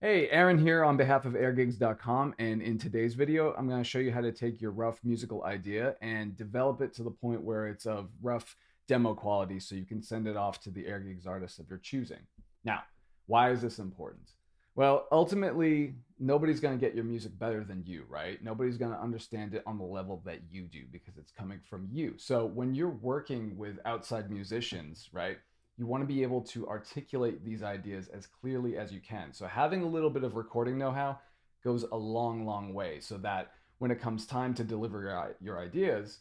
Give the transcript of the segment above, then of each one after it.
Hey, Aaron here on behalf of AirGigs.com, and in today's video, I'm going to show you how to take your rough musical idea and develop it to the point where it's of rough demo quality so you can send it off to the AirGigs artist of your choosing. Now, why is this important? Well, ultimately, nobody's going to get your music better than you, right? Nobody's going to understand it on the level that you do because it's coming from you. So when you're working with outside musicians, right? You want to be able to articulate these ideas as clearly as you can. So having a little bit of recording know-how goes a long, long way so that when it comes time to deliver your ideas,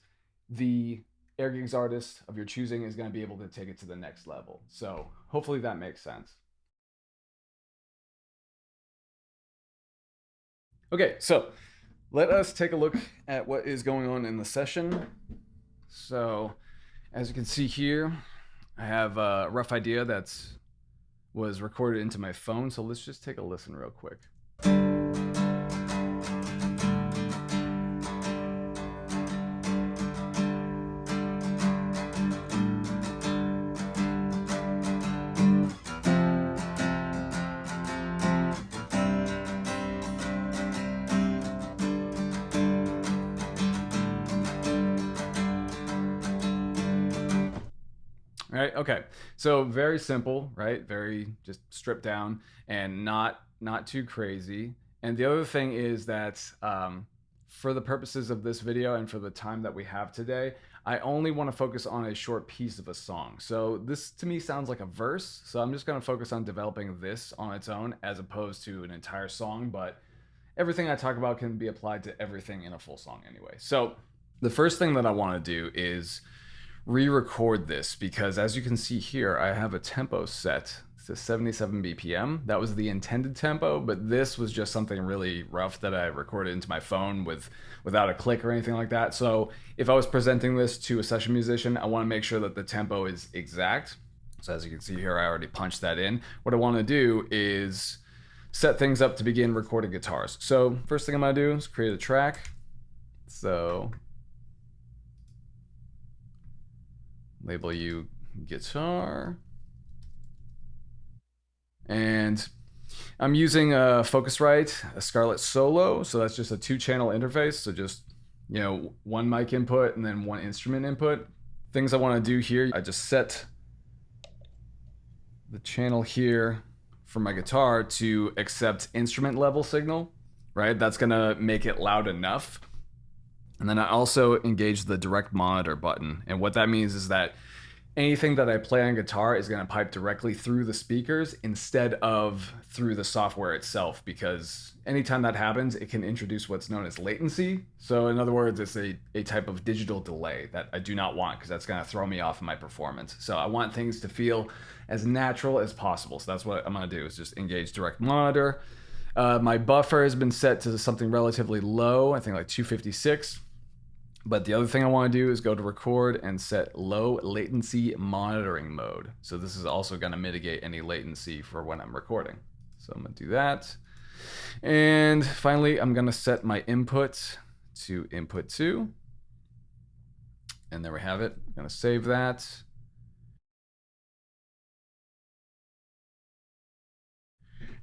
the AirGigs artist of your choosing is going to be able to take it to the next level. So hopefully that makes sense. Okay, so let us take a look at what is going on in the session. So as you can see here, I have a rough idea that was recorded into my phone, so let's just take a listen real quick. All right, okay. So very simple, right? Very just stripped down and not too crazy. And the other thing is that for the purposes of this video and for the time that we have today, I only want to focus on a short piece of a song. So this to me sounds like a verse. So I'm just going to focus on developing this on its own as opposed to an entire song. But everything I talk about can be applied to everything in a full song anyway. So the first thing that I want to do is re-record this because as you can see here, I have a tempo set to 77 BPM. That was the intended tempo, but this was just something really rough that I recorded into my phone without a click or anything like that. So if I was presenting this to a session musician, I want to make sure that the tempo is exact. So as you can see here, I already punched that in. What I want to do is set things up to begin recording guitars. So first thing I'm going to do is create a track. So label you guitar. And I'm using a Focusrite, a Scarlett Solo. So that's just a 2-channel interface. So just, one mic input and then one instrument input. Things I want to do here, I just set the channel here for my guitar to accept instrument level signal, right? That's gonna make it loud enough. And then I also engage the direct monitor button. And what that means is that anything that I play on guitar is going to pipe directly through the speakers instead of through the software itself, because anytime that happens, it can introduce what's known as latency. So in other words, it's a type of digital delay that I do not want because that's going to throw me off in my performance. So I want things to feel as natural as possible. So that's what I'm going to do is just engage direct monitor. My buffer has been set to something relatively low, I think like 256. But the other thing I want to do is go to record and set low latency monitoring mode. So this is also going to mitigate any latency for when I'm recording. So I'm going to do that. And finally, I'm going to set my input to input 2. And there we have it. I'm going to save that.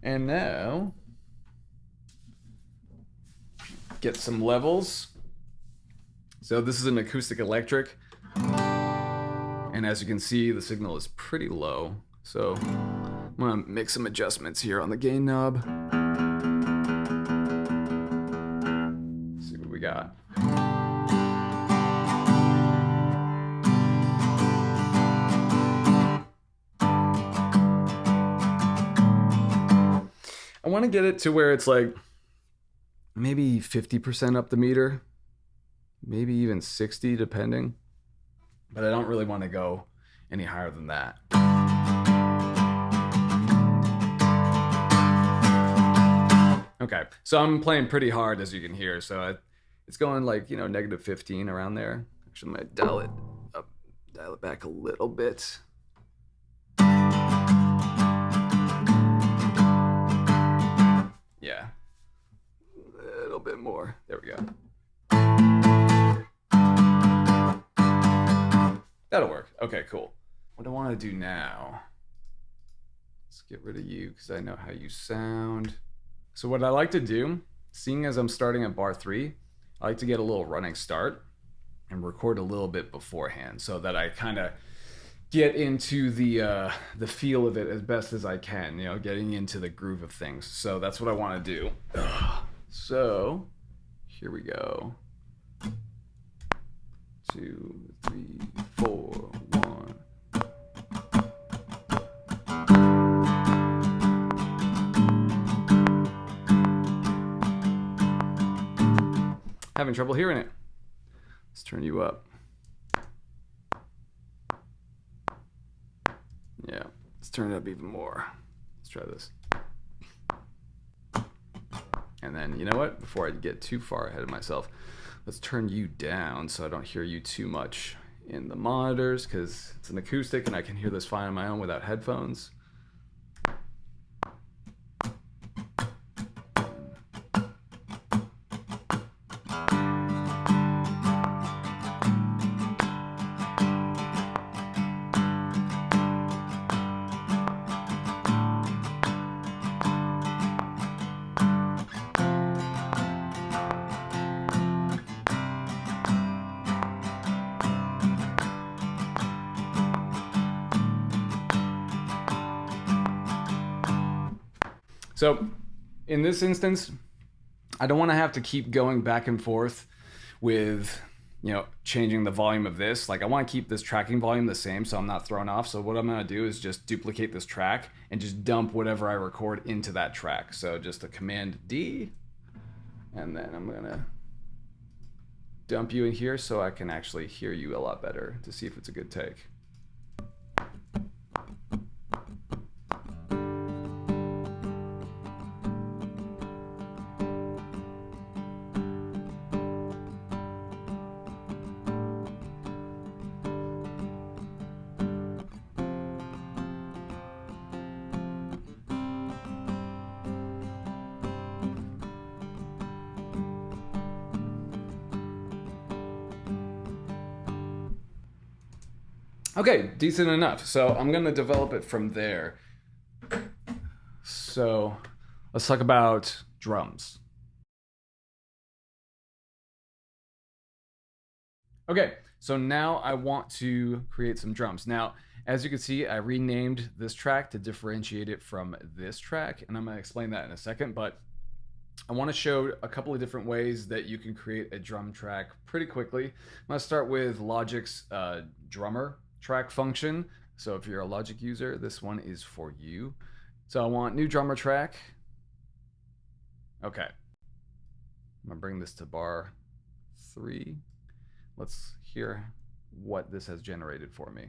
And now, get some levels. So this is an acoustic electric, and as you can see, the signal is pretty low. So I'm gonna make some adjustments here on the gain knob. Let's see what we got. I want to get it to where it's like maybe 50% up the meter. Maybe even 60 depending, but I don't really want to go any higher than that. Okay, so I'm playing pretty hard as you can hear, so it's going like, negative 15 around there. Actually, I might dial it up, dial it back a little bit. Yeah, a little bit more. There we go. That'll work. Okay, cool. What I want to do now, let's get rid of you because I know how you sound. So what I like to do, seeing as I'm starting at bar 3, I like to get a little running start and record a little bit beforehand so that I kind of get into the feel of it as best as I can, you know, getting into the groove of things. So that's what I want to do. So here we go. 2, 3, 4, 1. Having trouble hearing it. Let's turn you up. Yeah, let's turn it up even more. Let's try this. And then, you know what? Before I get too far ahead of myself, let's turn you down so I don't hear you too much in the monitors, because it's an acoustic and I can hear this fine on my own without headphones. So in this instance, I don't want to have to keep going back and forth with, you know, changing the volume of this. Like, I want to keep this tracking volume the same so I'm not thrown off. So what I'm going to do is just duplicate this track and just dump whatever I record into that track. So just a Command D, and then I'm going to dump you in here so I can actually hear you a lot better to see if it's a good take. Okay, decent enough. So I'm gonna develop it from there. So let's talk about drums. Okay, so now I want to create some drums. Now, as you can see, I renamed this track to differentiate it from this track, and I'm gonna explain that in a second, but I want to show a couple of different ways that you can create a drum track pretty quickly. I'm gonna start with Logic's drummer track function. So if you're a Logic user, this one is for you. So I want new drummer track. Okay. I'm gonna bring this to bar 3. Let's hear what this has generated for me.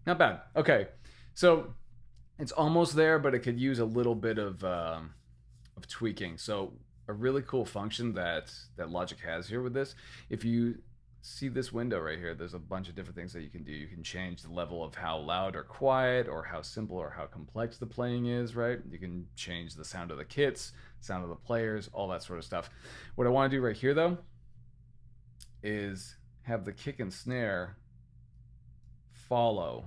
Not bad. Okay, so it's almost there, but it could use a little bit of tweaking. So a really cool function that Logic has here with this, if you see this window right here, there's a bunch of different things that you can do. You can change the level of how loud or quiet, or how simple or how complex the playing is, right? You can change the sound of the kits, sound of the players, all that sort of stuff. What I want to do right here, though, is have the kick and snare follow.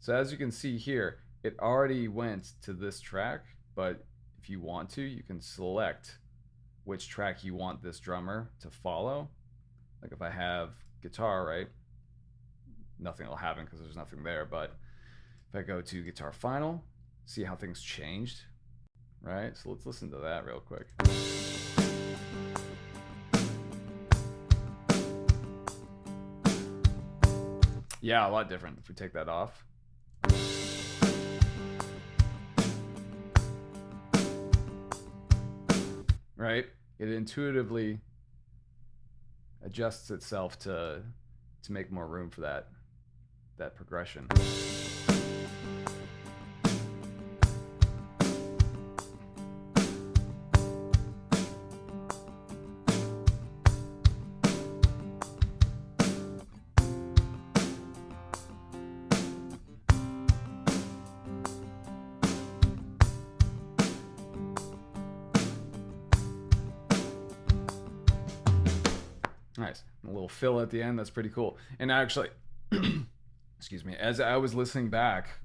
So as you can see here, it already went to this track, but if you want to, you can select which track you want this drummer to follow. Like if I have guitar, right, nothing will happen because there's nothing there, but if I go to guitar final, see how things changed, right? So let's listen to that real quick. Yeah, a lot different if we take that off. Right? It intuitively adjusts itself to make more room for that progression. Nice. A little fill at the end. That's pretty cool. And actually, excuse me, as I was listening back,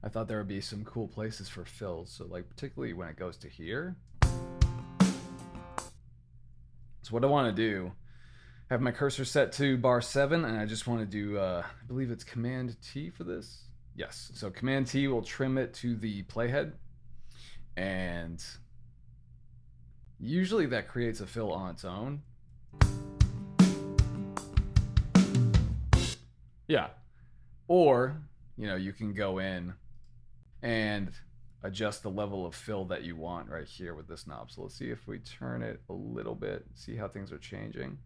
I thought there would be some cool places for fills. So like particularly when it goes to here. So what I want to do, I have my cursor set to bar 7, and I just want to do, I believe it's Command T for this. Yes. So Command T will trim it to the playhead. And usually that creates a fill on its own. Yeah. Or, you know, you can go in and adjust the level of fill that you want right here with this knob. So let's see if we turn it a little bit, see how things are changing.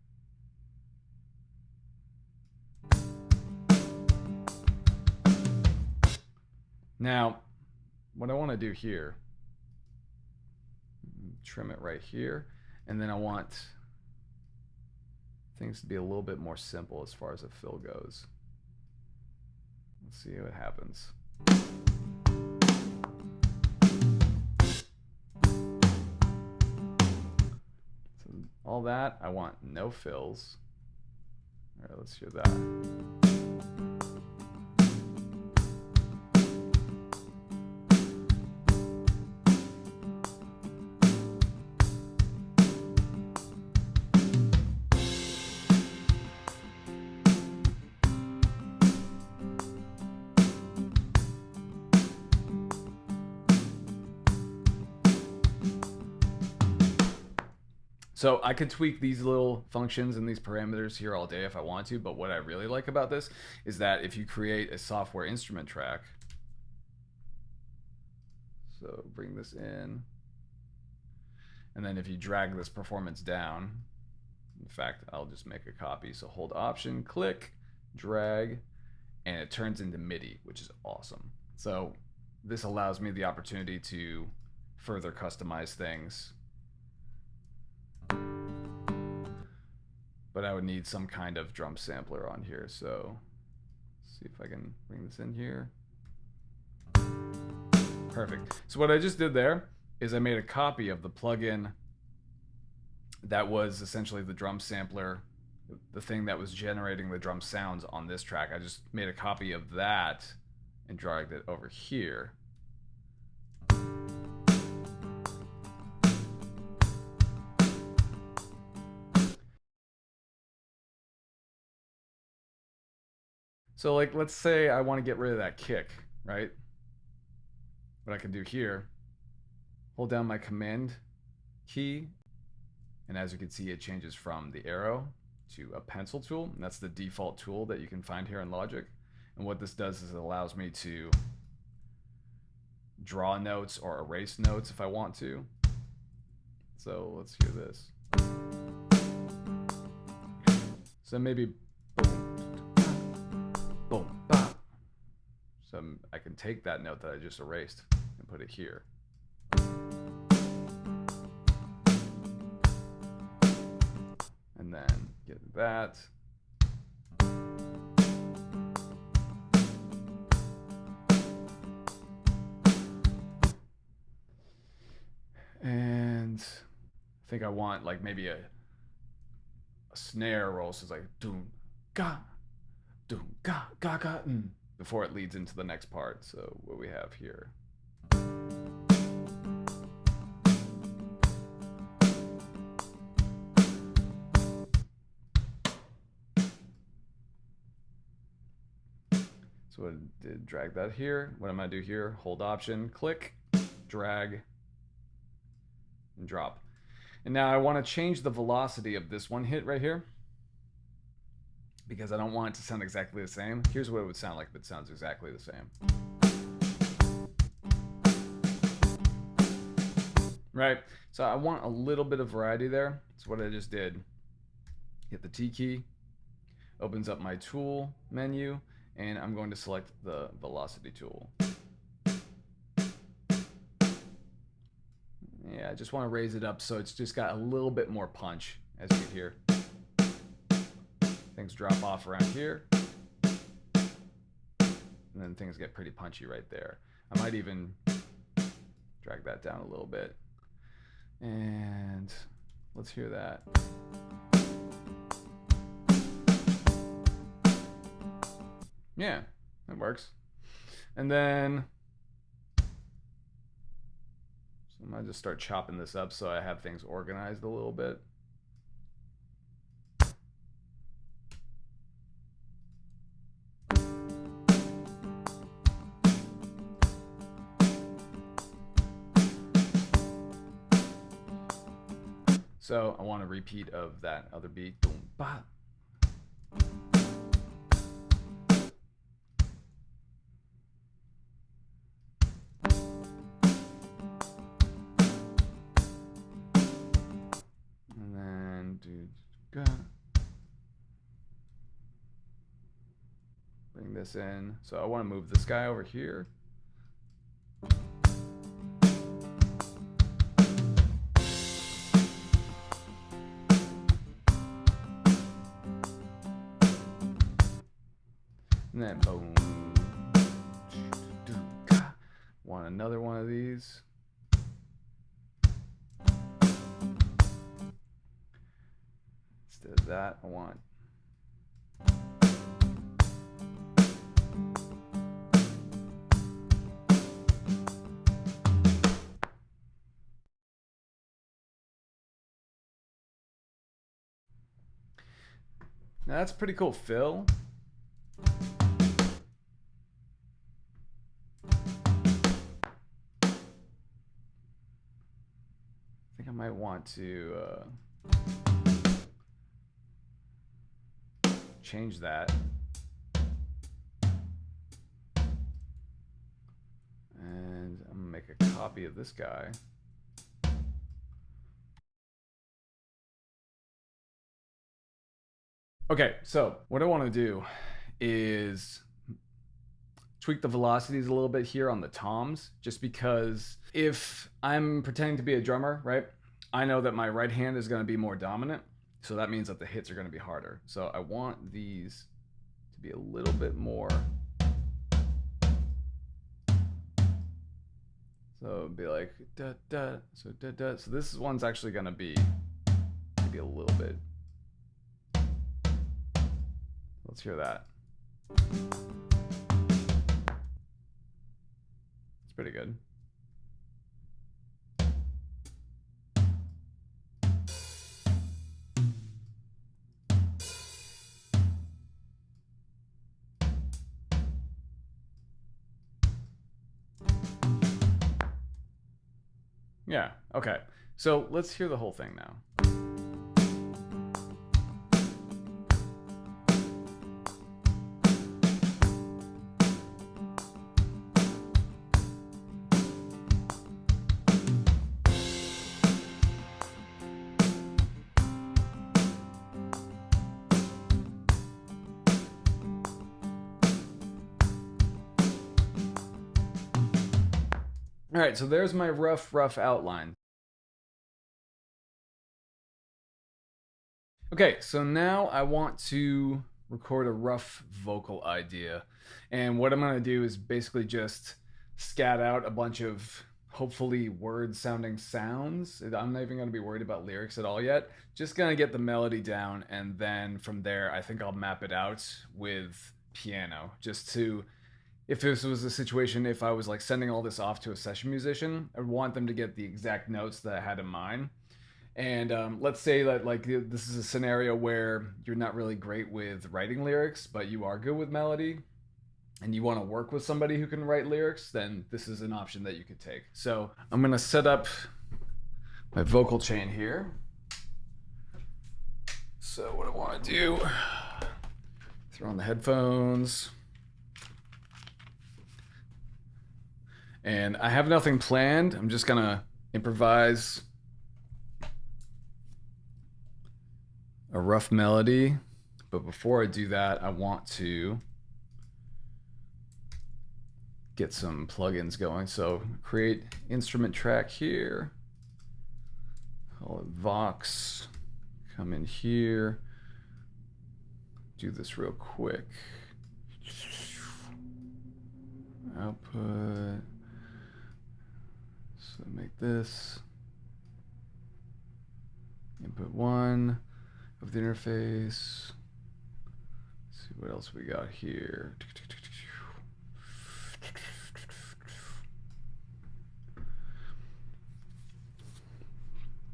Now, what I want to do here, trim it right here, and then I want things to be a little bit more simple as far as a fill goes. Let's see what happens. So all that, I want no fills. All right, let's hear that. So I could tweak these little functions and these parameters here all day if I want to, but what I really like about this is that if you create a software instrument track, so bring this in, and then if you drag this performance down, in fact, I'll just make a copy. So hold Option, click, drag, and it turns into MIDI, which is awesome. So this allows me the opportunity to further customize things. But I would need some kind of drum sampler on here. So let's see if I can bring this in here. Perfect. So what I just did there is I made a copy of the plugin that was essentially the drum sampler, the thing that was generating the drum sounds on this track. I just made a copy of that and dragged it over here. So like, let's say I want to get rid of that kick, right? What I can do here, hold down my Command key, and as you can see, it changes from the arrow to a pencil tool, and that's the default tool that you can find here in Logic. And what this does is it allows me to draw notes or erase notes if I want to. So let's hear this. So maybe boom, bop. So I can take that note that I just erased and put it here. And then get that. And I think I want like maybe a snare roll. So it's like doom, ga, before it leads into the next part. So what we have here. So I did drag that here. What I'm gonna do here, hold Option, click, drag, and drop. And now I wanna change the velocity of this one hit right here, because I don't want it to sound exactly the same. Here's what it would sound like if it sounds exactly the same. Right? So I want a little bit of variety there. That's what I just did. Hit the T key, opens up my tool menu, and I'm going to select the velocity tool. Yeah, I just want to raise it up so it's just got a little bit more punch, as you can hear. Things drop off around here, and then things get pretty punchy right there. I might even drag that down a little bit, and let's hear that. Yeah, that works. And then so I might just start chopping this up so I have things organized a little bit. So I want a repeat of that other beat. Boom, ba. And then bring this in. So I want to move this guy over here. And then boom. Want another one of these. Instead of that, I want now that's pretty cool fill. I think I might want to change that. And I'm gonna make a copy of this guy. Okay, so what I want to do is tweak the velocities a little bit here on the toms, just because if I'm pretending to be a drummer, right, I know that my right hand is going to be more dominant, so that means that the hits are going to be harder. So I want these to be a little bit more. So it'd be like da da. So da da. So this one's actually going to be maybe a little bit. Let's hear that. It's pretty good. Yeah, okay. So let's hear the whole thing now. All right, so there's my rough outline. Okay, so now I want to record a rough vocal idea. And what I'm gonna do is basically just scat out a bunch of hopefully word sounding sounds. I'm not even gonna be worried about lyrics at all yet. Just gonna get the melody down, and then from there, I think I'll map it out with piano, just to, if this was a situation, if I was like sending all this off to a session musician, I would want them to get the exact notes that I had in mind. And let's say that like this is a scenario where you're not really great with writing lyrics, but you are good with melody, and you want to work with somebody who can write lyrics, then this is an option that you could take. So I'm gonna set up my vocal chain here. So what I want to do, throw on the headphones. And I have nothing planned. I'm just gonna improvise a rough melody. But before I do that, I want to get some plugins going. So create instrument track here. Call it Vox. Come in here. Do this real quick. Output. So make this input 1 of the interface. see what else we got here.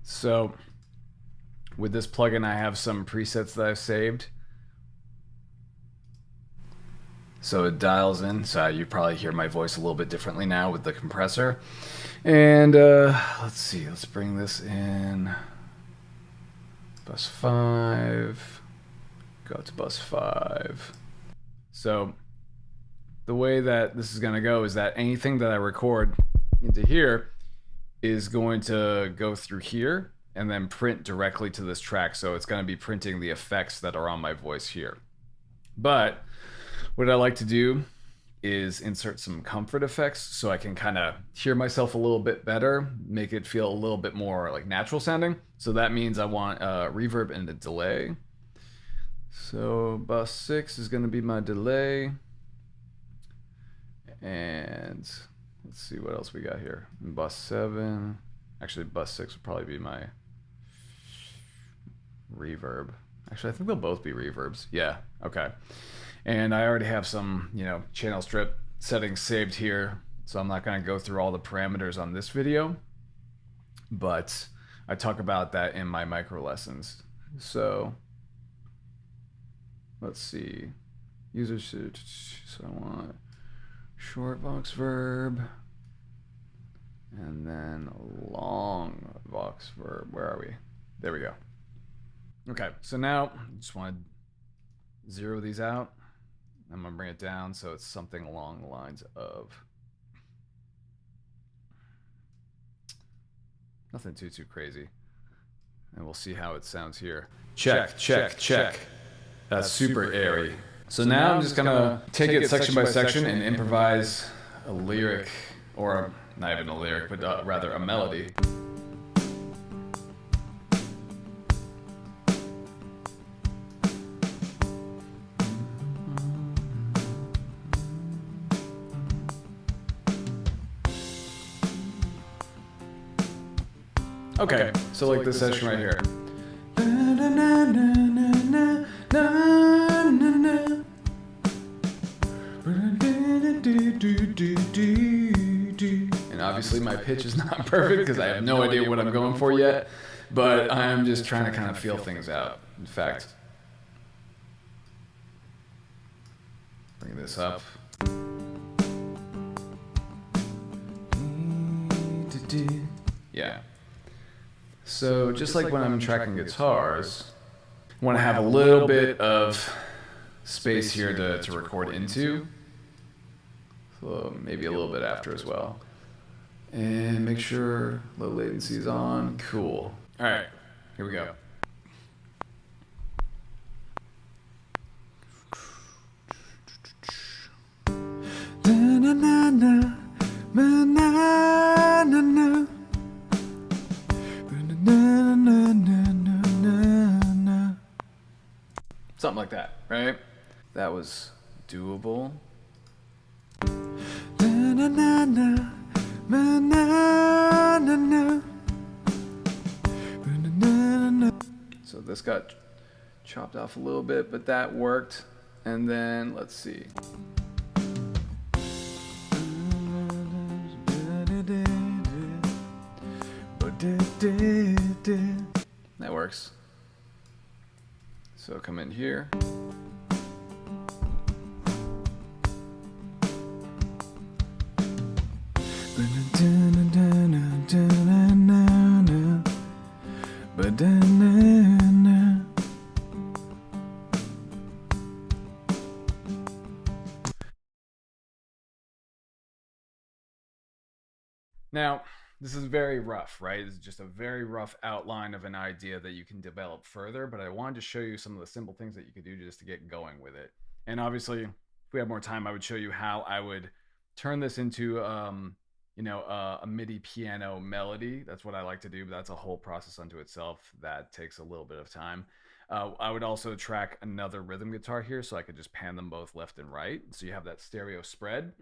So with this plugin, I have some presets that I've saved. So it dials in. So you probably hear my voice a little bit differently now with the compressor. And let's see, let's bring this in. Bus 5. Go to bus 5. So the way that this is going to go is that anything that I record into here is going to go through here and then print directly to this track. So it's going to be printing the effects that are on my voice here. But what I like to do is insert some comfort effects so I can kind of hear myself a little bit better, make it feel a little bit more like natural sounding. So that means I want a reverb and a delay. So bus 6 is going to be my delay. And let's see what else we got here. Bus 7. Actually, bus 6 would probably be my reverb. Actually, I think they'll both be reverbs. Yeah, okay. And I already have some, channel strip settings saved here. So I'm not going to go through all the parameters on this video. But I talk about that in my micro lessons. So let's see. User should, so I want short vox verb. And then long vox verb. Where are we? There we go. Okay, so now I just want to zero these out. I'm going to bring it down so it's something along the lines of nothing too crazy. And we'll see how it sounds here. Check, check, check. That's super airy. So now I'm just going to take it section by section and improvise a lyric, or not even a lyric, but rather a melody. Okay, so like this section right here. And obviously my pitch is not perfect because I have no idea what I'm going for yet, but I'm just trying to kind of feel things out. In fact, bring this up. Yeah. So just like when I'm tracking guitars, I want to have a little bit of space here to record into. So maybe a little bit after as well. And make sure low latency is on. Cool. All right, here we go. Something like that, right? That was doable. So this got chopped off a little bit, but that worked. And then let's see. That works. So come in here. Now, this is very rough, right? It's just a very rough outline of an idea that you can develop further, but I wanted to show you some of the simple things that you could do just to get going with it. And obviously, if we had more time, I would show you how I would turn this into, a MIDI piano melody. That's what I like to do, but that's a whole process unto itself. That takes a little bit of time. I would also track another rhythm guitar here so I could just pan them both left and right. So you have that stereo spread.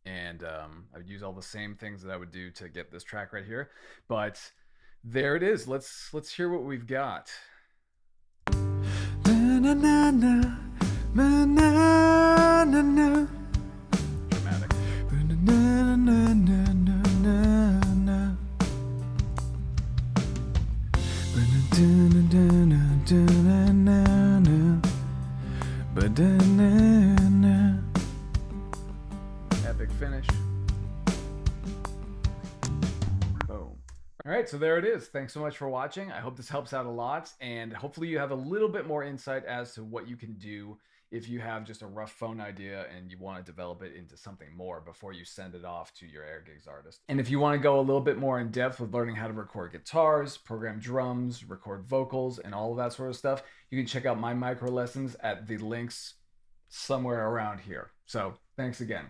And I would use all the same things that I would do to get this track right here. But there it is. Let's hear what we've got. Dramatic. Epic finish. Boom. All right, so there it is. Thanks so much for watching. I hope this helps out a lot, and hopefully you have a little bit more insight as to what you can do if you have just a rough phone idea and you want to develop it into something more before you send it off to your AirGigs artist. And if you want to go a little bit more in depth with learning how to record guitars, program drums, record vocals, and all of that sort of stuff, you can check out my micro lessons at the links somewhere around here. So thanks again.